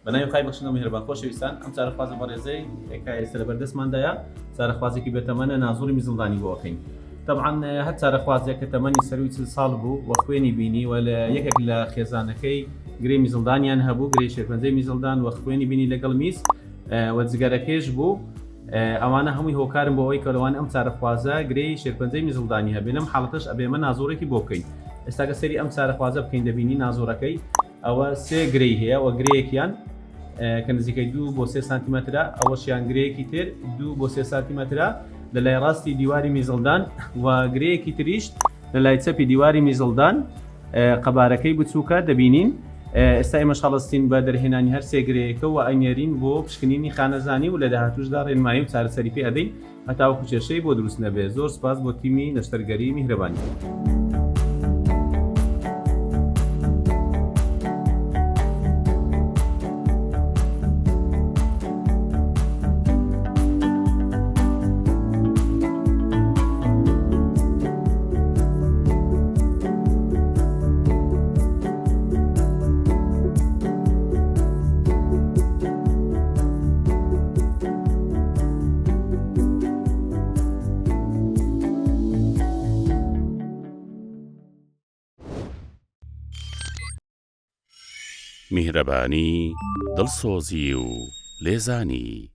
بەناوی خی بەخشن و میهرەبان خۆشەویستان ئەم چارەخوازە بەڕێزەی ئێستا لە بەردەستماندایە چارەخوازێکی بێتەمەنە نازووری میزڵدانی بۆ ئەەکەین. طبعاً هەر چارەخوازێک کە تەمەنی سەروی 40 ساڵ بوو و خوێنی بینی و لە یەکێک لە خێزانەکەی گرێ میزڵدانیان هەبوو، گرێ شێرپەنجەی میزڵدان و خوێنی بینی لەگەڵ میز و جگەرەکەش بوو. ئەوانە هەمووی هۆکارم بۆ ئەوەی کەلەوان ئەم چارەخوازە گرێی شێرپەنجەی میزڵدانی هەبێ. لەم حاڵەتەش ئەبێمە نازۆرێکی بۆ بکەین. ئێستا کە سەری ئەم چارەخوازە بکەین دەبینی نازۆرەکەی ئەوە سێ گرەی هەیە و گرەیەکیان کە نزیکەی 2 بۆ 3 سانتیمەترە، ئەوەشیان گرەیەکی تر 2 بۆ 3 سانتیمەترە لە لای ڕاستی دیواری میزڵدان و گرەیەکی تریش لە لای چەپی دیواری میزڵدان قەبارەکەی بچووکە دەبینین. ئێستا ئێمە هەڵەستین بە دەرهێنانی هەر سێ گرەیەکە و ئەینێرین بۆ پشکنینی خانەزانی و لە داهاتووشدا ڕێنمایی و چارەسەری پێ ئەدەین هەتاوەکو کێشەی بۆ دروست نەبێ. زۆر سپاس بۆ تیمی نەشتەرگەری میهرەبانی. میهرەبانی دڵسۆزی و لێزانی